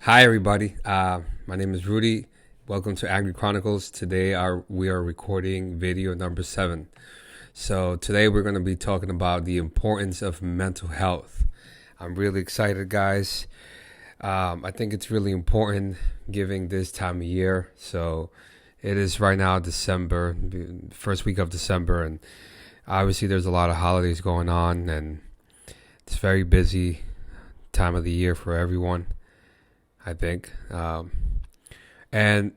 Hi, everybody. My name is Rudy. Welcome to Angry Chronicles. Today, we are recording video number 7. So today, we're going to be talking about the importance of mental health. I'm really excited, guys. I think it's really important given this time of year. So it is right now December, first week of December, and obviously there's a lot of holidays going on, and it's very busy time of the year for everyone, I think. And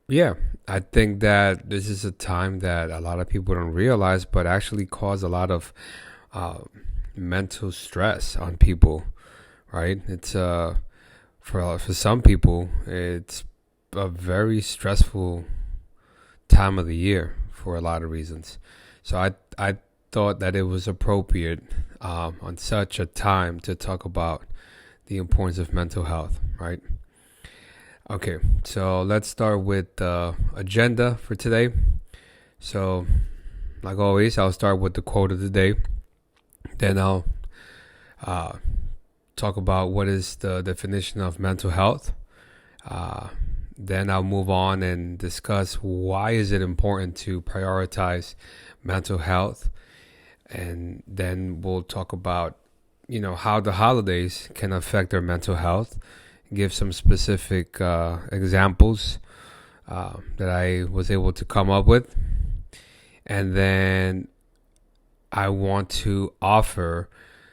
yeah, I think that this is a time that a lot of people don't realize, but actually cause a lot of mental stress on people, right? It's for some people, it's a very stressful time of the year for a lot of reasons. So I thought that it was appropriate on such a time to talk about the importance of mental health, right? Okay, so let's start with the agenda for today. So, like always, I'll start with the quote of the day. Then I'll talk about what is the definition of mental health. Then I'll move on and discuss why is it important to prioritize mental health. And then we'll talk about how the holidays can affect our mental health, give some specific examples that I was able to come up with, and then I want to offer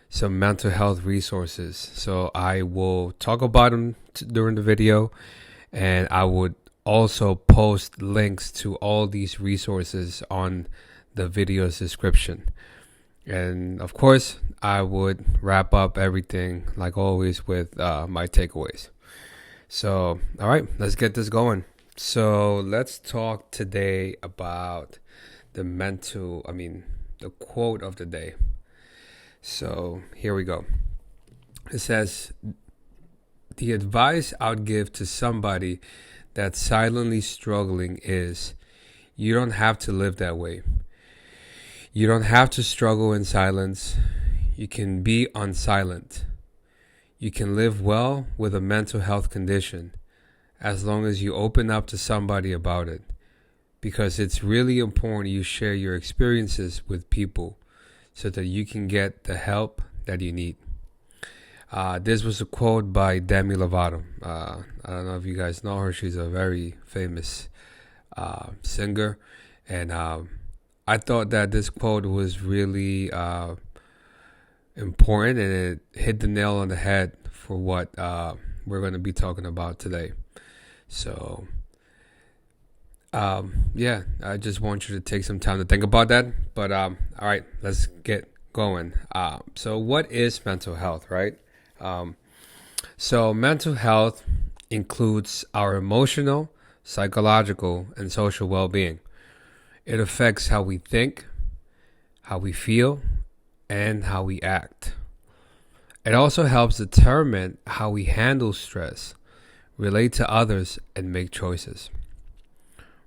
some mental health resources. So I will talk about them during the video, and I would also post links to all these resources on the video's description. And of course, I would wrap up everything, like always, with my takeaways. So, all right, let's get this going. So let's talk today about the quote of the day. So here we go. It says, the advice I would give to somebody that's silently struggling is, you don't have to live that way. You don't have to struggle in silence. You can be unsilent. You can live well with a mental health condition as long as you open up to somebody about it, because it's really important you share your experiences with people so that you can get the help that you need. This was a quote by Demi Lovato. I don't know if you guys know her. She's a very famous singer, and I thought that this quote was really important, and it hit the nail on the head for what we're going to be talking about today. So, yeah, I just want you to take some time to think about that. But all right, let's get going. So what is mental health, right? So mental health includes our emotional, psychological, and social well-being. It affects how we think, how we feel, and how we act. It also helps determine how we handle stress, relate to others, and make choices.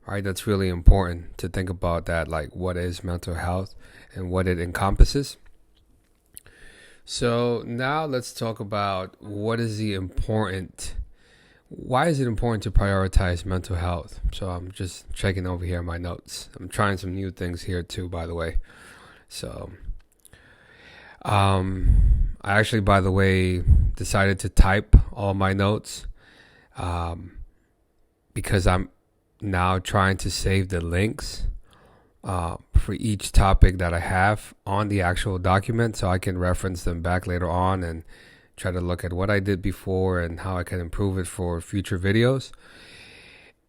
Right? That's really important to think about that, like what is mental health and what it encompasses. So now let's talk about why is it important to prioritize mental health? So I'm just checking over here my notes. I'm trying some new things here too, by the way. So, I actually, by the way, decided to type all my notes, because I'm now trying to save the links for each topic that I have on the actual document, so I can reference them back later on and try to look at what I did before and how I can improve it for future videos.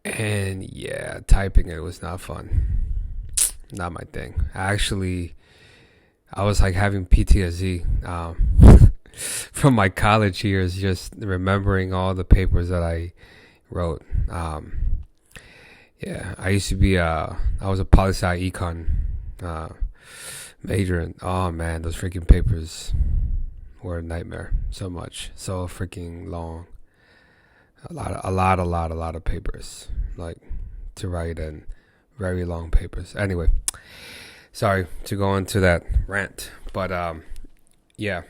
And yeah, typing it was not fun. Not my thing. I was like having PTSD from my college years, just remembering all the papers that I wrote. Yeah, I used to be I was a poli-sci econ major, and oh man, those freaking papers were a nightmare. So freaking long. A lot of papers, like, to write, and very long papers. Anyway, sorry to go into that rant, but yeah,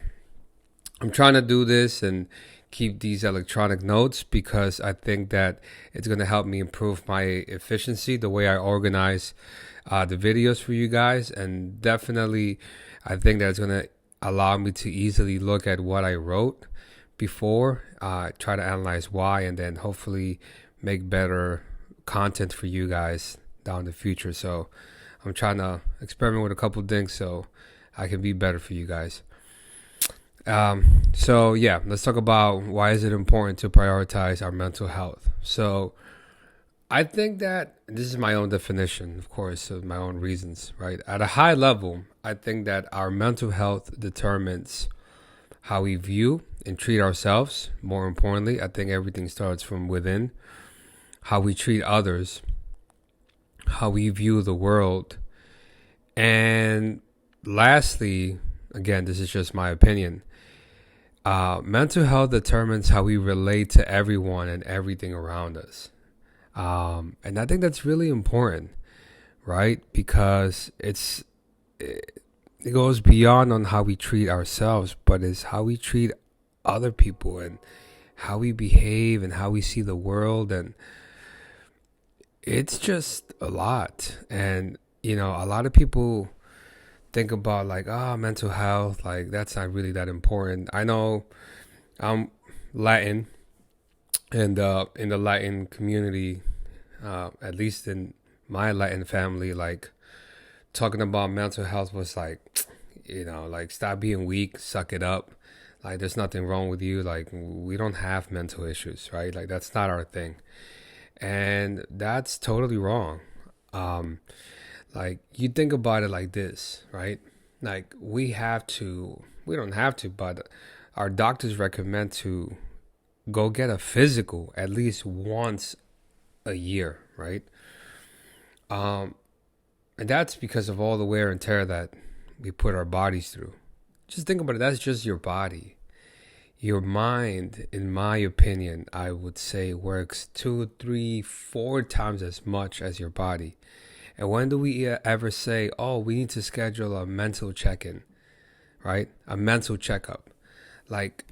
I'm trying to do this and keep these electronic notes because I think that it's going to help me improve my efficiency, the way I organize the videos for you guys. And definitely, I think that it's going to allow me to easily look at what I wrote before, try to analyze why, and then hopefully make better content for you guys down the future. So I'm trying to experiment with a couple of things so I can be better for you guys. So yeah, let's talk about why is it important to prioritize our mental health. So I think that this is my own definition, of course, of my own reasons, right? At a high level, I think that our mental health determines how we view and treat ourselves. More importantly, I think everything starts from within. How we treat others, how we view the world, and lastly, again, this is just my opinion, mental health determines how we relate to everyone and everything around us. And I think that's really important, right? Because it goes beyond on how we treat ourselves, but it's how we treat other people and how we behave and how we see the world. And it's just a lot. And, a lot of people think about like, mental health, like that's not really that important. I know I'm Latin, and in the Latin community, at least in my Latin family, like talking about mental health was like, like stop being weak, suck it up. Like there's nothing wrong with you. Like we don't have mental issues, right? Like that's not our thing. And that's totally wrong. Like you think about it like this, right? Like we don't have to, but our doctors recommend to go get a physical at least once a year, right? And that's because of all the wear and tear that we put our bodies through. Just think about it. That's just your body. Your mind, in my opinion, I would say works 2, 3, 4 times as much as your body. And when do we ever say, we need to schedule a mental check-in, right? A mental checkup. Like,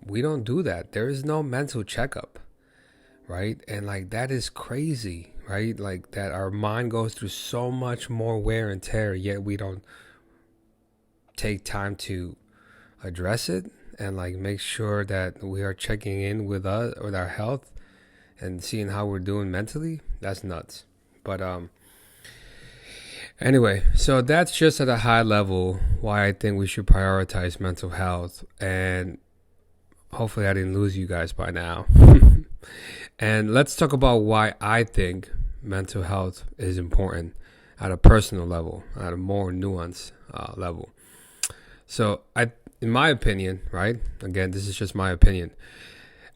we don't do that. There is no mental checkup, right? And like, that is crazy, right? Like that our mind goes through so much more wear and tear, yet we don't take time to address it and like make sure that we are checking in with our health and seeing how we're doing mentally. That's nuts. But anyway, so that's just at a high level why I think we should prioritize mental health. And hopefully I didn't lose you guys by now. And let's talk about why I think mental health is important at a personal level, at a more nuanced level. So in my opinion, right? Again, this is just my opinion.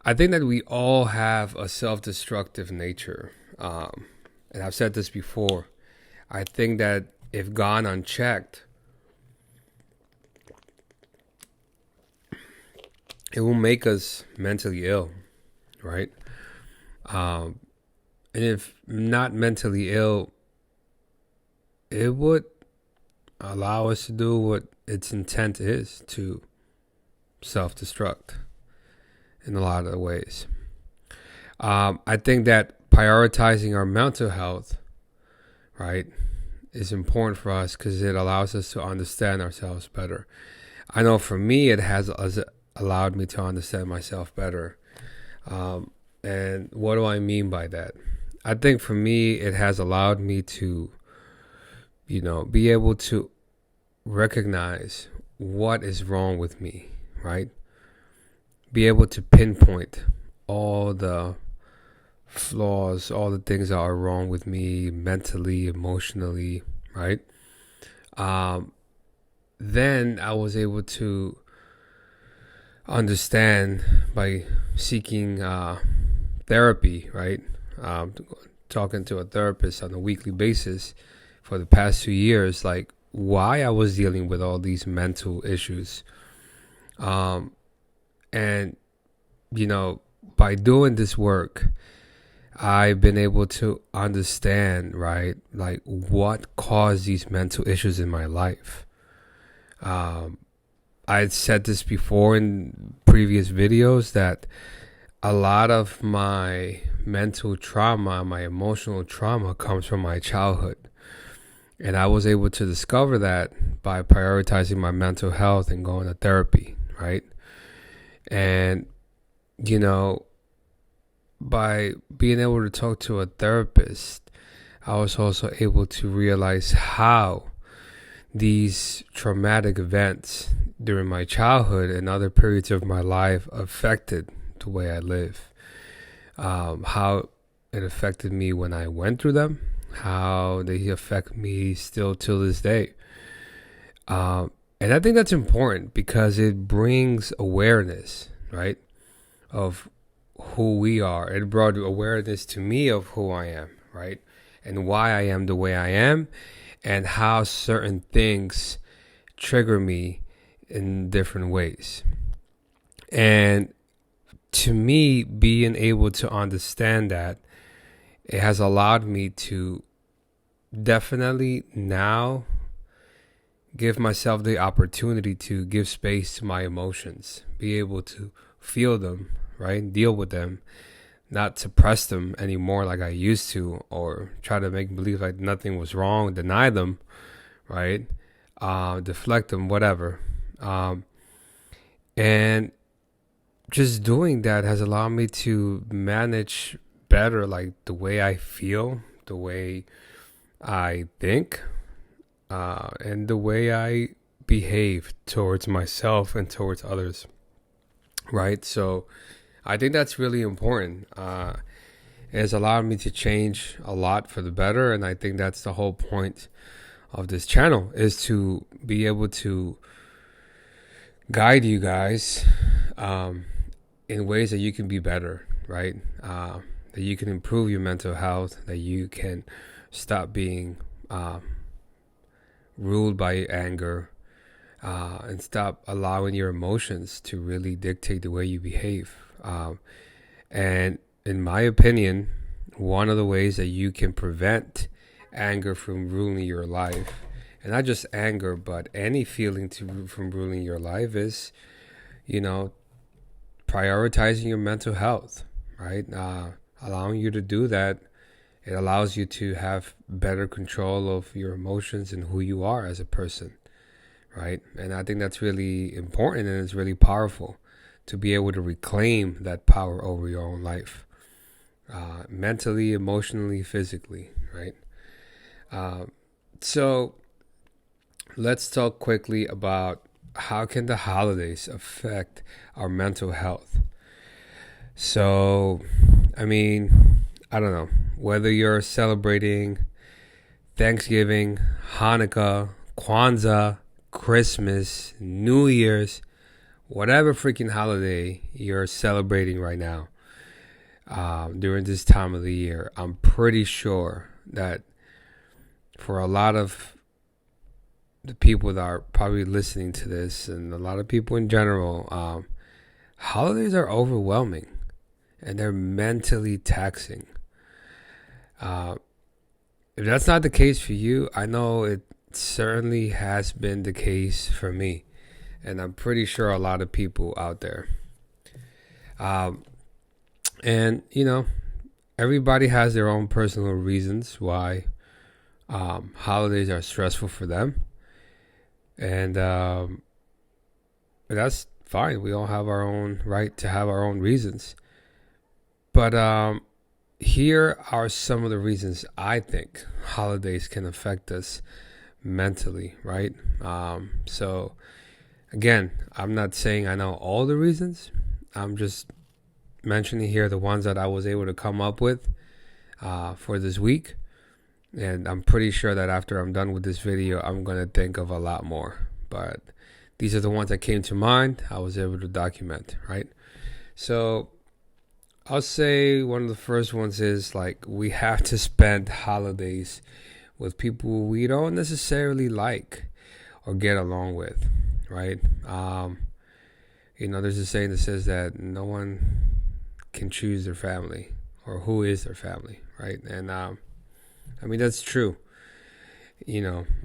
I think that we all have a self-destructive nature. And I've said this before. I think that if gone unchecked, it will make us mentally ill, right? And if not mentally ill, it would allow us to do what its intent is, to self-destruct in a lot of ways. I think that prioritizing our mental health, right, is important for us because it allows us to understand ourselves better. I know for me, it has allowed me to understand myself better. And what do I mean by that? I think for me, it has allowed me to, be able to recognize what is wrong with me, right? Be able to pinpoint all the flaws, all the things that are wrong with me mentally, emotionally, right? Then I was able to understand by seeking therapy, right? Talking to a therapist on a weekly basis for the past 2 years, like why I was dealing with all these mental issues. And, by doing this work, I've been able to understand, right, like what caused these mental issues in my life. I said this before in previous videos that a lot of my mental trauma, my emotional trauma comes from my childhood. And I was able to discover that by prioritizing my mental health and going to therapy, right? And, you know, by being able to talk to a therapist, I was also able to realize how these traumatic events during my childhood and other periods of my life affected the way I live. How it affected me when I went through them, how they affect me still till this day. And I think that's important because it brings awareness, right, of who we are. It brought awareness to me of who I am, right, and why I am the way I am, and how certain things trigger me in different ways. And to me, being able to understand that, it has allowed me to definitely now give myself the opportunity to give space to my emotions, be able to feel them, right? Deal with them, not suppress them anymore like I used to, or try to make believe like nothing was wrong, deny them, right? Deflect them, whatever. And just doing that has allowed me to manage better, like the way I feel, the way I think, and the way I behave towards myself and towards others, right? So I think that's really important. It has allowed me to change a lot for the better, and I think that's the whole point of this channel, is to be able to guide you guys in ways that you can be better, right? That you can improve your mental health, that you can stop being ruled by anger, and stop allowing your emotions to really dictate the way you behave. And in my opinion, one of the ways that you can prevent anger from ruling your life, and not just anger, but any feeling from ruling your life, is, prioritizing your mental health, right? Allowing you to do that, it allows you to have better control of your emotions and who you are as a person, right? And I think that's really important, and it's really powerful to be able to reclaim that power over your own life, mentally, emotionally, physically, right? So let's talk quickly about how can the holidays affect our mental health. So, I don't know, whether you're celebrating Thanksgiving, Hanukkah, Kwanzaa, Christmas, New Year's, whatever freaking holiday you're celebrating right now, during this time of the year, I'm pretty sure that for a lot of the people that are probably listening to this, and a lot of people in general, holidays are overwhelming and they're mentally taxing. If that's not the case for you, I know it certainly has been the case for me, and I'm pretty sure a lot of people out there. And everybody has their own personal reasons why holidays are stressful for them, and that's fine. We all have our own right to have our own reasons, but here are some of the reasons I think holidays can affect us mentally, right? So again, I'm not saying I know all the reasons. I'm just mentioning here the ones that I was able to come up with for this week. And I'm pretty sure that after I'm done with this video, I'm going to think of a lot more. But these are the ones that came to mind. I was able to document, right? So I'll say one of the first ones is, like, we have to spend holidays with people we don't necessarily like or get along with, right? There's a saying that says that no one can choose their family or who is their family, right? And that's true.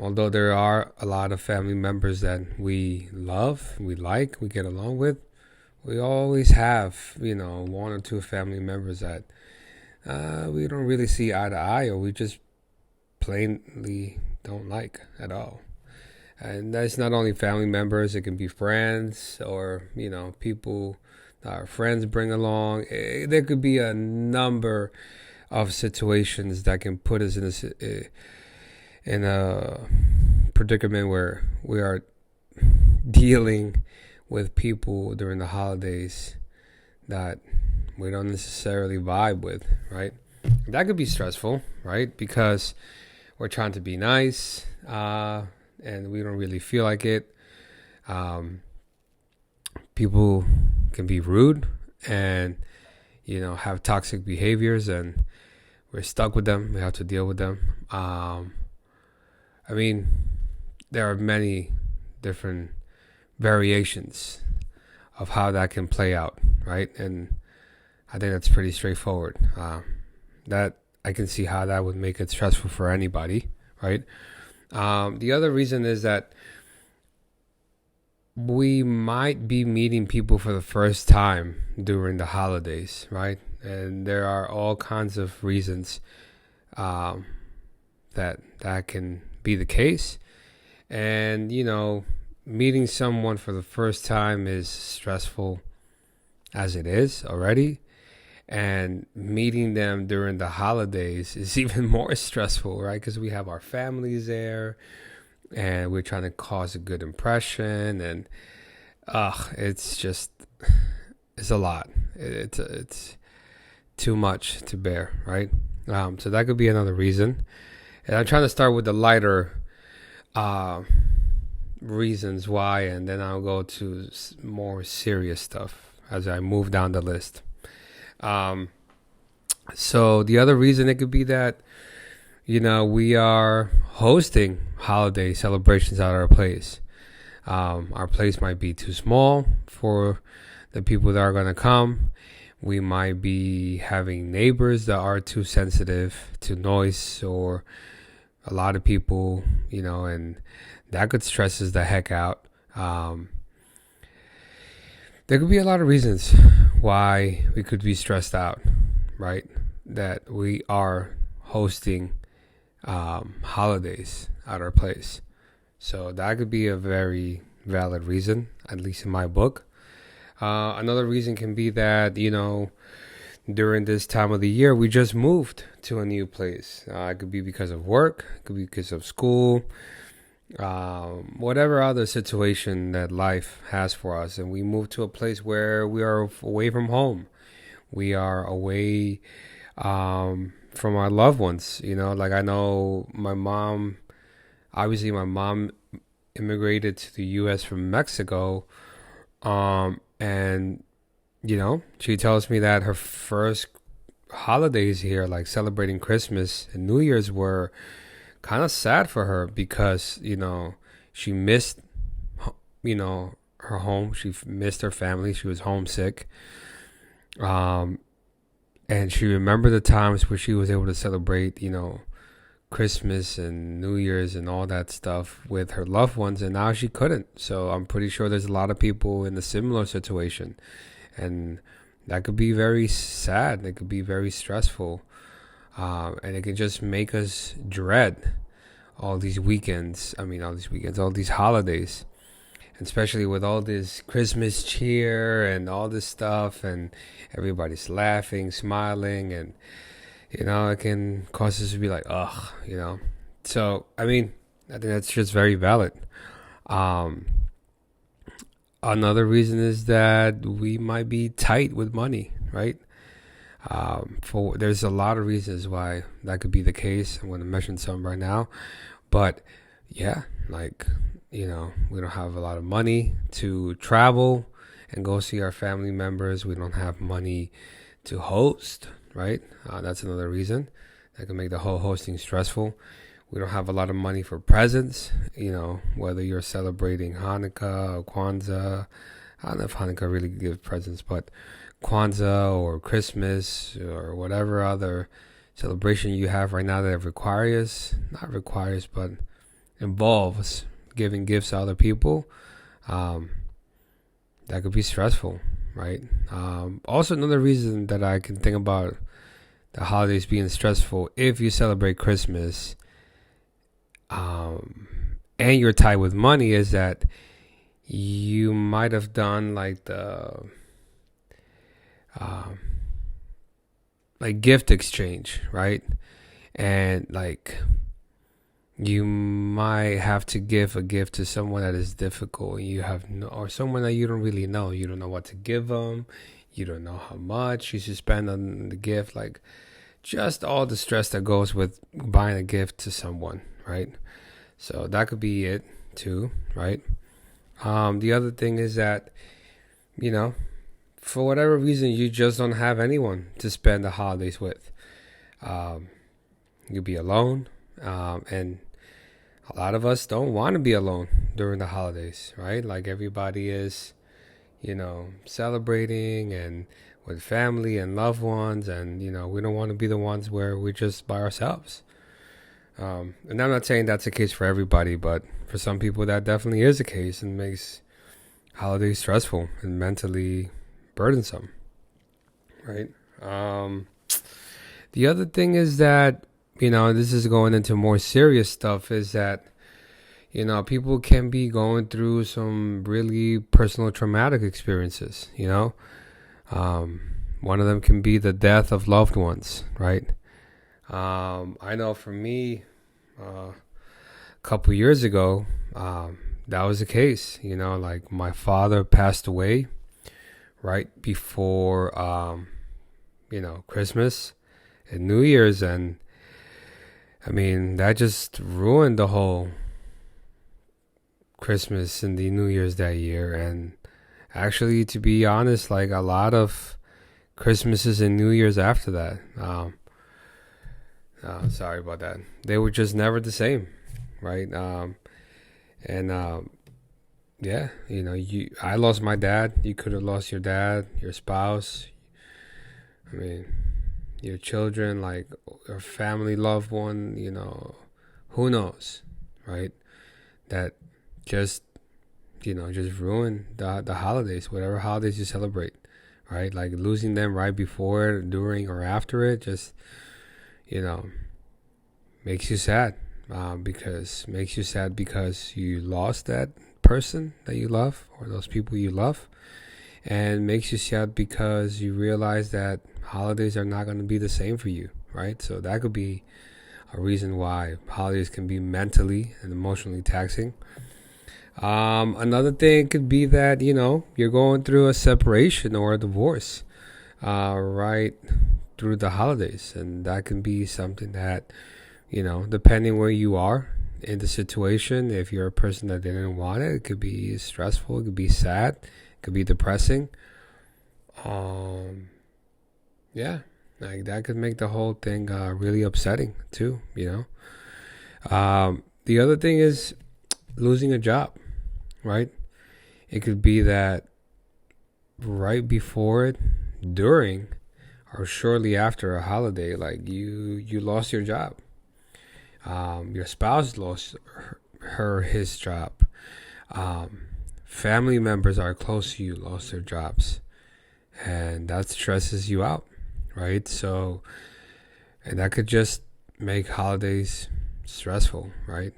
although there are a lot of family members that we love, we like, we get along with, we always have, one or two family members that we don't really see eye to eye, or we just plainly don't like at all. And that's not only family members, it can be friends or, people that our friends bring along. There could be a number of situations that can put us in a predicament where we are dealing with people during the holidays that we don't necessarily vibe with, right? That could be stressful, right? Because we're trying to be nice, and we don't really feel like it. People can be rude and, have toxic behaviors, and we're stuck with them. We have to deal with them. There are many different variations of how that can play out, right? And I think that's pretty straightforward. That I can see how that would make it stressful for anybody, right? The other reason is that we might be meeting people for the first time during the holidays, right? And there are all kinds of reasons that can be the case. And, meeting someone for the first time is stressful as it is already. And meeting them during the holidays is even more stressful, right? Because we have our families there, and we're trying to cause a good impression, and it's a lot. It's too much to bear, right? So that could be another reason. And I'm trying to start with the lighter reasons why, and then I'll go to more serious stuff as I move down the list. So the other reason it could be that, we are hosting holiday celebrations at our place. Our place might be too small for the people that are going to come. We might be having neighbors that are too sensitive to noise or a lot of people, and that could stress us the heck out. There could be a lot of reasons why we could be stressed out, right? That we are hosting holidays at our place. So that could be a very valid reason, at least in my book. Another reason can be that, during this time of the year, we just moved to a new place. It could be because of work, it could be because of school, whatever other situation that life has for us. And we moved to a place where we are away from home. We are away from our loved ones. Like I know my mom immigrated to the U.S. from Mexico. And, she tells me that her first holidays here, like celebrating Christmas and New Year's, were kind of sad for her because, she missed, her home. She missed her family. She was homesick. And she remembered the times where she was able to celebrate, Christmas and New Year's and all that stuff with her loved ones, and now she couldn't. So I'm pretty sure there's a lot of people in a similar situation, and that could be very sad. It could be very stressful, and it can just make us dread all these holidays, and especially with all this Christmas cheer and all this stuff, and everybody's laughing, smiling, and it can cause us to be like, ugh, So, I think that's just very valid. Another reason is that we might be tight with money, right? There's a lot of reasons why that could be the case. I'm going to mention some right now. But, yeah, we don't have a lot of money to travel and go see our family members. We don't have money to host, right? That's another reason that can make the whole hosting stressful. We don't have a lot of money for presents, whether you're celebrating Hanukkah or Kwanzaa. I don't know if Hanukkah really gives presents, but Kwanzaa or Christmas or whatever other celebration you have right now that not requires, but involves giving gifts to other people, that could be stressful, right? Also, another reason that I can think about the holidays being stressful, if you celebrate Christmas, and you're tied with money, is that you might have done like the like gift exchange, right? And like you might have to give a gift to someone that is difficult. You have no, or someone that you don't really know. You don't know what to give them. You don't know how much you should spend on the gift. Like just all the stress that goes with buying a gift to someone, right? So that could be it too, right? The other thing is that, for whatever reason, you just don't have anyone to spend the holidays with. You'll be alone, and a lot of us don't want to be alone during the holidays, right? Like everybody is, celebrating and with family and loved ones, and we don't want to be the ones where we're just by ourselves. And I'm not saying that's the case for everybody, but for some people that definitely is the case and makes holidays stressful and mentally burdensome, right? The other thing is that, this is going into more serious stuff, is that, people can be going through some really personal traumatic experiences, one of them can be the death of loved ones, right? I know for me, a couple years ago, that was the case. Like my father passed away right before, Christmas and New Year's, and I mean that just ruined the whole Christmas and the New Year's that year. And actually, to be honest, like a lot of Christmases and New Year's after that. Sorry about that. They were just never the same, right? I lost my dad. You could have lost your dad, your spouse. I mean, your children, like your family, loved one. Who knows, right? That just ruin the holidays, whatever holidays you celebrate, right? Like losing them right before, during, or after it, just makes you sad, because you lost that person that you love or those people you love, and makes you sad because you realize that holidays are not going to be the same for you, right? So that could be a reason why holidays can be mentally and emotionally taxing. Another thing could be that you're going through a separation or a divorce right through the holidays, and that can be something that depending where you are in the situation, if you're a person that didn't want it, it could be stressful, it could be sad, it could be depressing. Like that could make the whole thing really upsetting too. The other thing is losing a job, right? It could be that right before it, during, or shortly after a holiday, like you lost your job. Your spouse lost his job. Family members are close to you lost their jobs, and that stresses you out, right? So, and that could just make holidays stressful, right?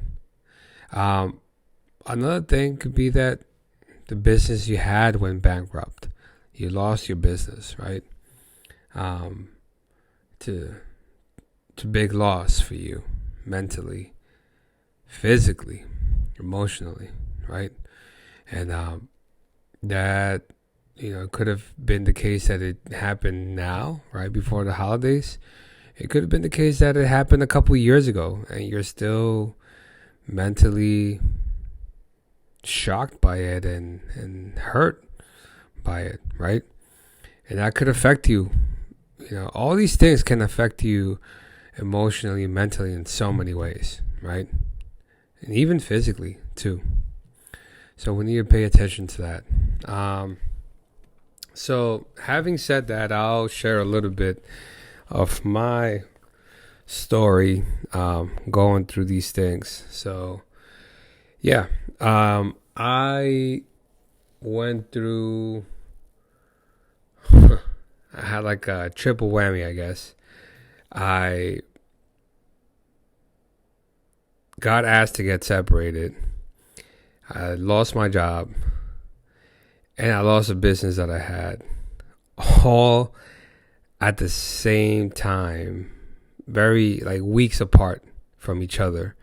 Another thing could be that the business you had went bankrupt. You lost your business, right? To big loss for you, mentally, physically, emotionally, right? And that could have been the case that it happened now, right before the holidays. It could have been the case that it happened a couple years ago, and you're still mentally shocked by it and hurt by it, right? And that could affect you. All these things can affect you emotionally, mentally, in so many ways, right? And even physically too. So we need to pay attention to that. So having said that, I'll share a little bit of my story going through these things. So Yeah. I went through, I had like a triple whammy, I guess. I got asked to get separated. I lost my job and I lost a business that I had all at the same time, very like weeks apart from each other.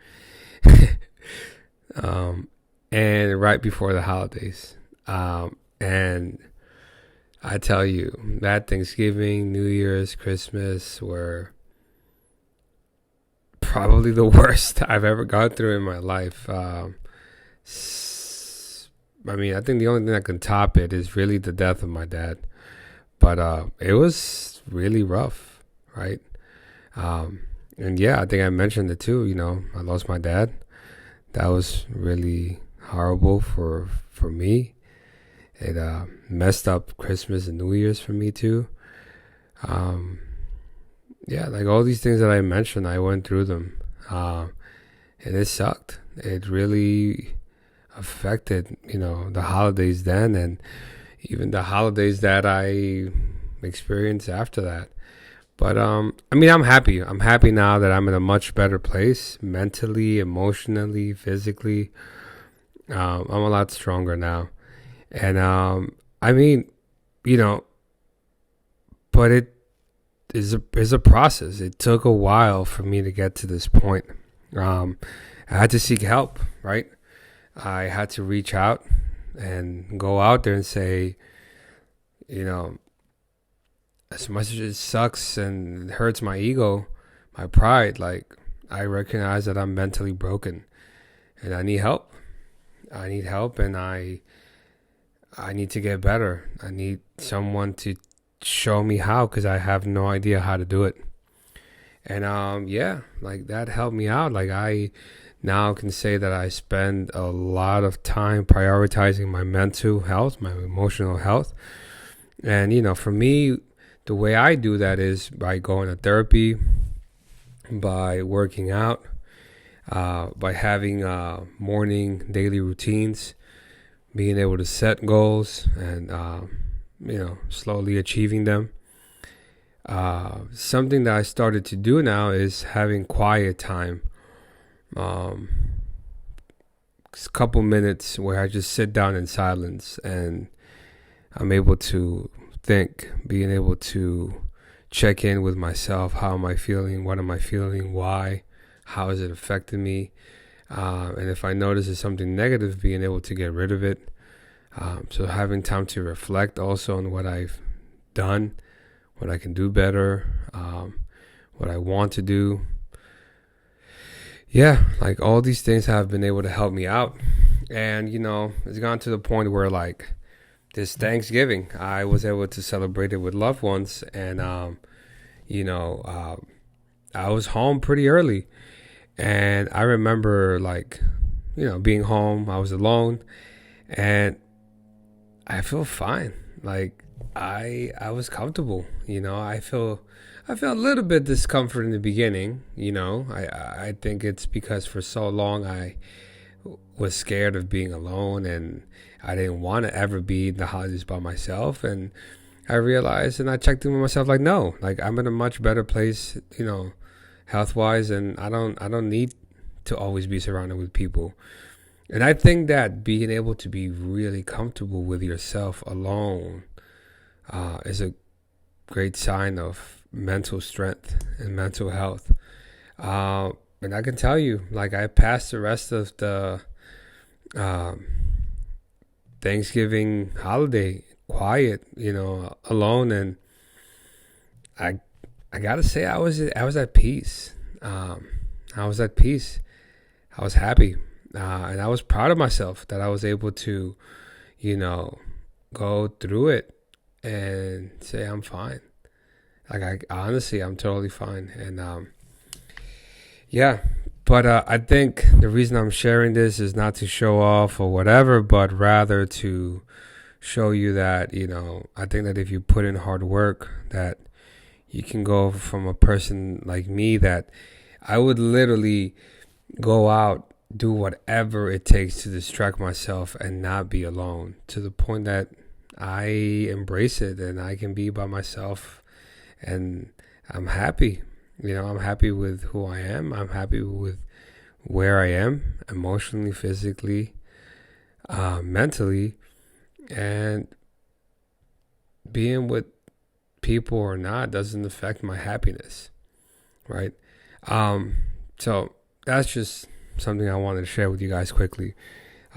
um, and right before the holidays. And I tell you, that Thanksgiving, New Year's, Christmas were probably the worst I've ever gone through in my life. I mean, I think the only thing that can top it is really the death of my dad. But it was really rough, right? And yeah, I think I mentioned it too. I lost my dad. That was really horrible for me. It messed up Christmas and New Year's for me too. Yeah, like all these things that I mentioned, I went through them, and it sucked. It really affected, the holidays then, and even the holidays that I experienced after that. But I mean, I'm happy. I'm happy now that I'm in a much better place mentally, emotionally, physically. I'm a lot stronger now, and I mean, you know, but it is a process. It took a while for me to get to this point. I had to seek help, right? I had to reach out and go out there and say, you know, as much as it sucks and it hurts my ego, my pride, like I recognize that I'm mentally broken and I need help. I need help and I need to get better. I need someone to show me how because I have no idea how to do it. And yeah, like that helped me out. Like I now can say that I spend a lot of time prioritizing my mental health, my emotional health. And for me, the way I do that is by going to therapy, by working out, by having morning daily routines, being able to set goals and slowly achieving them. Something that I started to do now is having quiet time. A couple minutes where I just sit down in silence and I'm able to think, being able to check in with myself. How am I feeling? What am I feeling? Why? How is it affecting me? And if I notice it's something negative, being able to get rid of it. So having time to reflect also on what I've done, what I can do better, what I want to do. Yeah, like all these things have been able to help me out. And, it's gone to the point where like this Thanksgiving, I was able to celebrate it with loved ones. And, I was home pretty early. And I remember like, being home, I was alone and I feel fine. Like I was comfortable, I feel a little bit discomfort in the beginning, I think it's because for so long I was scared of being alone and I didn't want to ever be in the holidays by myself. And I realized and I checked in with myself like, no, like I'm in a much better place, health wise. And I don't need to always be surrounded with people. And I think that being able to be really comfortable with yourself alone is a great sign of mental strength and mental health. And I can tell you, like I passed the rest of the Thanksgiving holiday quiet, alone, and I gotta say I was at peace. I was at peace. I was happy, and I was proud of myself that I was able to, go through it and say I'm fine. Like honestly, I'm totally fine. And yeah, but I think the reason I'm sharing this is not to show off or whatever, but rather to show you that, I think that if you put in hard work, that you can go from a person like me that I would literally go out do whatever it takes to distract myself and not be alone, to the point that I embrace it and I can be by myself, and I'm happy. I'm happy with who I am. I'm happy with where I am emotionally, physically, mentally, and being with people or not doesn't affect my happiness, right? So that's just something I wanted to share with you guys quickly.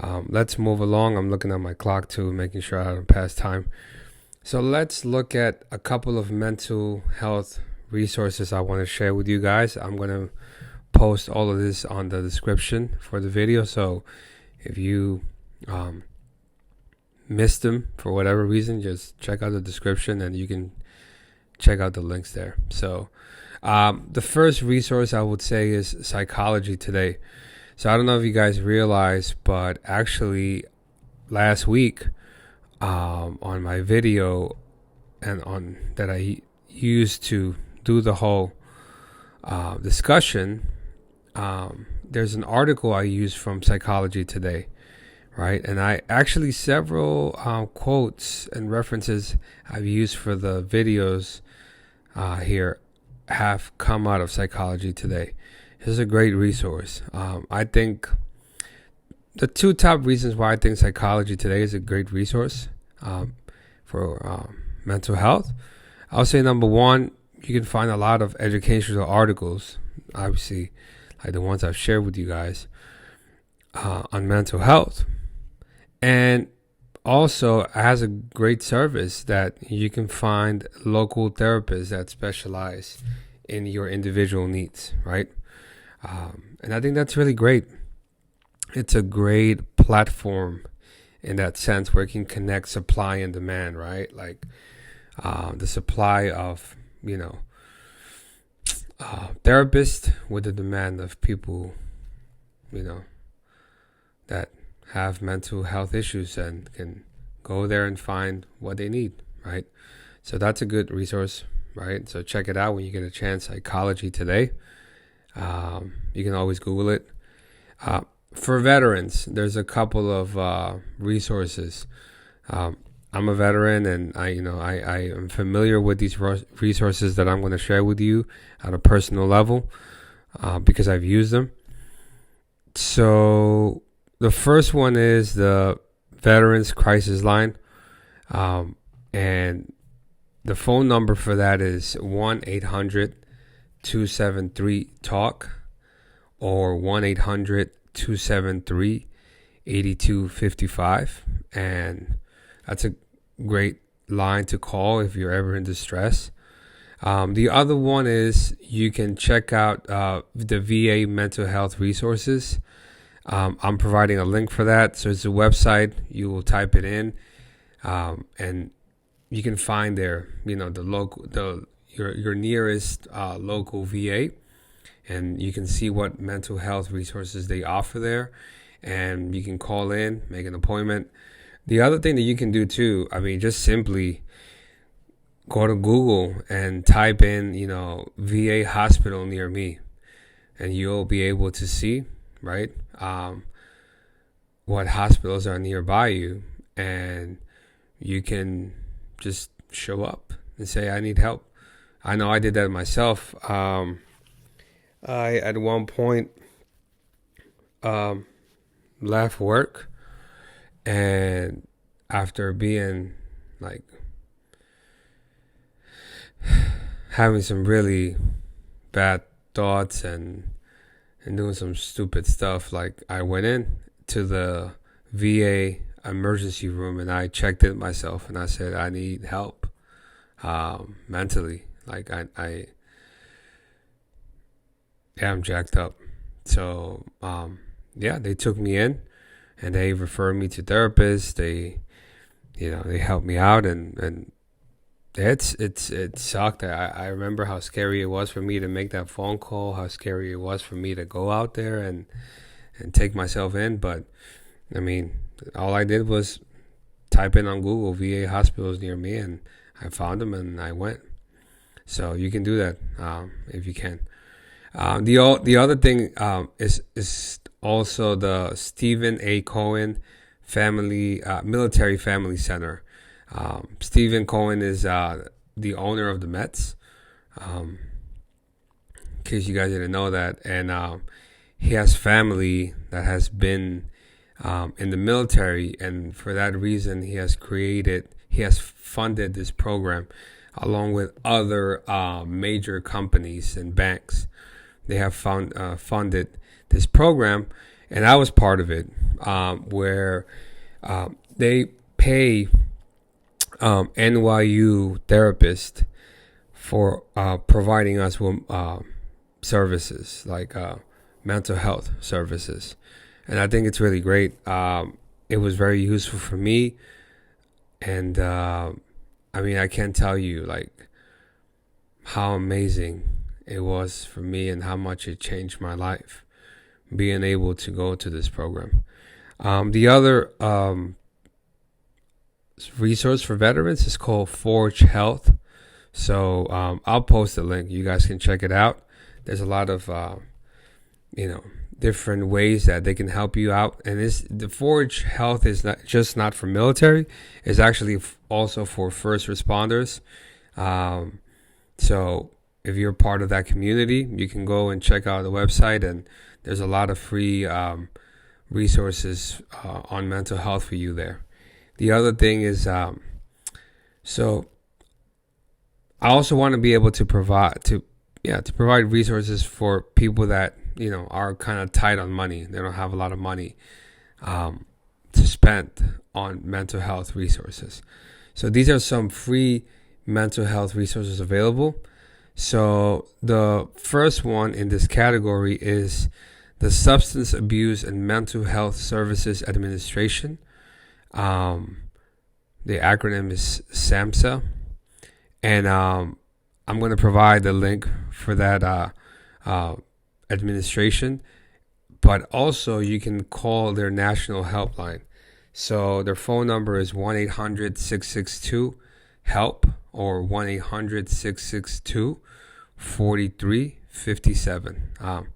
Let's move along. I'm looking at my clock too, making sure I don't pass time. So let's look at a couple of mental health resources I want to share with you guys. I'm going to post all of this on the description for the video. So if you missed them for whatever reason, just check out the description and you can check out the links there. So the first resource I would say is Psychology Today. So I don't know if you guys realize, but actually last week on my video and on that I used to do the whole discussion, there's an article I used from Psychology Today, right? And I actually several quotes and references I've used for the videos here have come out of Psychology Today. This is a great resource. I think the two top reasons why I think Psychology Today is a great resource for mental health. I'll say number one, you can find a lot of educational articles, obviously, like the ones I've shared with you guys on mental health. And also, it has a great service that you can find local therapists that specialize in your individual needs, right? And I think that's really great. It's a great platform in that sense where it can connect supply and demand, right? Like the supply of, therapists with the demand of people, that have mental health issues and can go there and find what they need, right? So that's a good resource, right? So check it out when you get a chance. Psychology Today. You can always Google it. For veterans, there's a couple of resources. I'm a veteran, and I am familiar with these resources that I'm going to share with you at a personal level because I've used them. So the first one is the Veterans Crisis Line, and the phone number for that is 1-800-273-TALK or 1-800-273-8255, and that's a great line to call if you're ever in distress. The other one is you can check out the VA mental health resources. I'm providing a link for that. So it's a website. You will type it in, and you can find there, your nearest local VA, and you can see what mental health resources they offer there, and you can call in, make an appointment. The other thing that you can do too, just simply go to Google and type in, VA hospital near me, and you'll be able to see, right, what hospitals are nearby you, and you can just show up and say, I need help. I know I did that myself. I, at one point, left work, and after being having some really bad thoughts and doing some stupid stuff, I went in to the VA emergency room and I checked it myself and I said, I need help mentally. I'm jacked up. So they took me in and they referred me to therapists. They helped me out, and it sucked. I remember how scary it was for me to make that phone call, how scary it was for me to go out there and take myself in. But all I did was type in on Google VA hospitals near me, and I found them and I went. So you can do that if you can. The other thing is also the Stephen A. Cohen Family Military Family Center. Stephen Cohen is the owner of the Mets. In case you guys didn't know that, and he has family that has been in the military, and for that reason, he has funded this program along with other major companies and banks. They have funded this program, and I was part of it, where they pay NYU therapists for providing us with services like mental health services. And I think it's really great. It was very useful for me. And I can't tell you like how amazing it was for me and how much it changed my life being able to go to this program. The other resource for veterans is called Forge Health. So I'll post a link. You guys can check it out. There's a lot of different ways that they can help you out. And the Forge Health is not for military. It's actually also for first responders. So if you're part of that community, you can go and check out the website, and there's a lot of free resources on mental health for you there. The other thing is, so I also want to be able to provide resources for people that are kind of tight on money. They don't have a lot of money to spend on mental health resources. So these are some free mental health resources available. So the first one in this category is the Substance Abuse and Mental Health Services Administration. The acronym is SAMHSA. And I'm going to provide the link for that administration. But also you can call their national helpline. So their phone number is 1-800-662-HELP or 1-800-662-4357.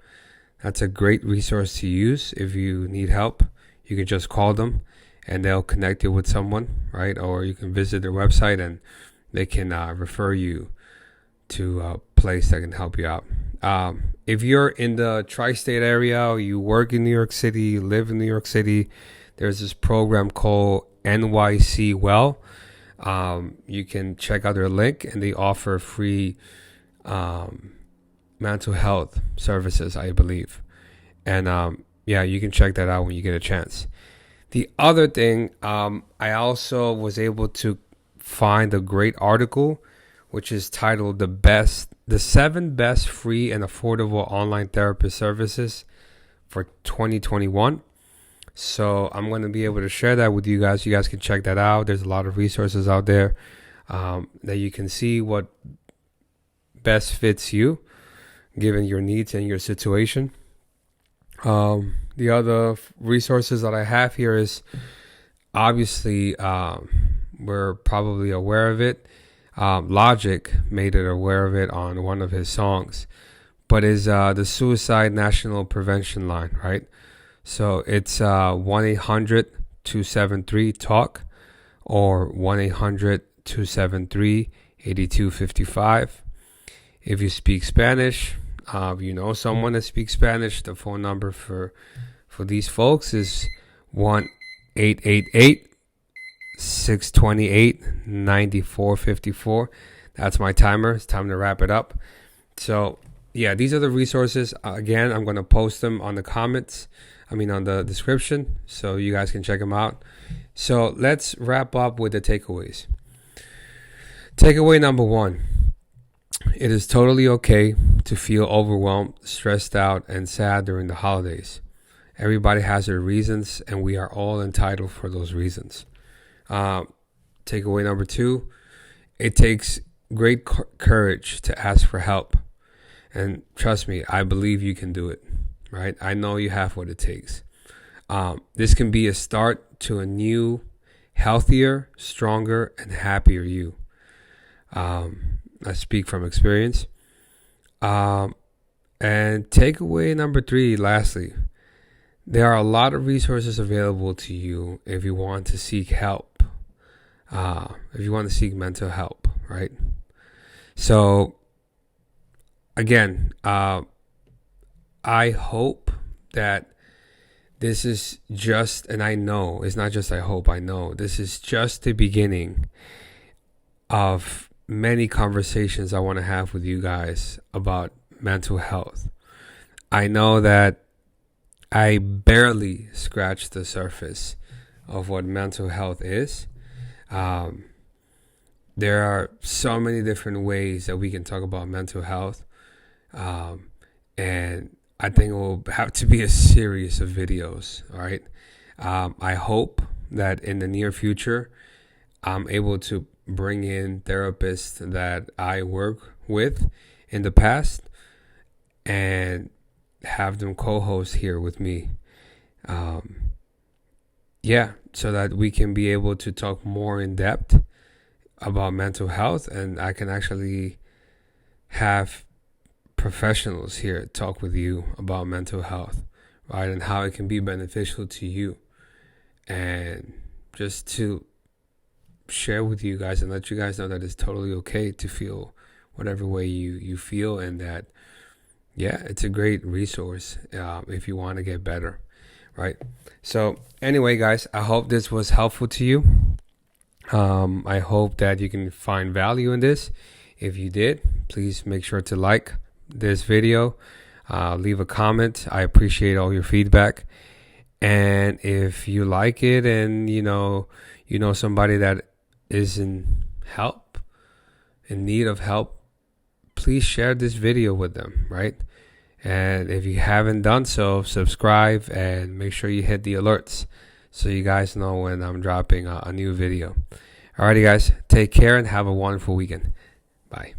That's a great resource to use. If you need help, you can just call them and they'll connect you with someone, right? Or you can visit their website and they can refer you to a place that can help you out. If you're in the tri-state area, or you work in New York City, you live in New York City, there's this program called NYC Well. You can check out their link, and they offer free mental health services, I believe. And you can check that out when you get a chance. The other thing, I also was able to find a great article, which is titled the 7 best free and affordable online therapist services for 2021. So I'm going to be able to share that with you guys. You guys can check that out. There's a lot of resources out there that you can see what best fits you, given your needs and your situation. The other resources that I have here is obviously we're probably aware of it. Logic made it aware of it on one of his songs, but is the Suicide National Prevention Line, right? So it's 1-800-273-TALK or 1-800-273-8255. If you speak Spanish, if you know someone that speaks Spanish, the phone number for these folks is 1-888-628-9454. That's my timer. It's time to wrap it up. So yeah, these are the resources. Again, I'm going to post them on the on the description, so you guys can check them out. So let's wrap up with the takeaways. Takeaway number 1. It is totally okay to feel overwhelmed, stressed out, and sad during the holidays. Everybody has their reasons, and we are all entitled for those reasons. Takeaway number 2, it takes great courage to ask for help. And trust me, I believe you can do it, right? I know you have what it takes. This can be a start to a new, healthier, stronger, and happier you. I speak from experience. And takeaway number 3, lastly, there are a lot of resources available to you if you want to seek help, if you want to seek mental help, right? So, again, I hope that this is just, and I know, it's not just I hope, I know, this is just the beginning of many conversations I want to have with you guys about mental health. I know that I barely scratched the surface of what mental health is. There are so many different ways that we can talk about mental health. And I think it will have to be a series of videos, all right? I hope that in the near future, I'm able to bring in therapists that I work with in the past and have them co-host here with me. So that we can be able to talk more in depth about mental health, and I can actually have professionals here talk with you about mental health, right? And how it can be beneficial to you, and just to share with you guys and let you guys know that it's totally okay to feel whatever way you feel, and that it's a great resource if you want to get better, right? So anyway, guys, I hope this was helpful to you. I hope that you can find value in this. If you did, please make sure to like this video, leave a comment. I appreciate all your feedback. And if you like it and you know somebody that is in need of help, please share this video with them, right? And if you haven't done so, subscribe and make sure you hit the alerts so you guys know when I'm dropping a new video. Alrighty, guys, take care and have a wonderful weekend. Bye.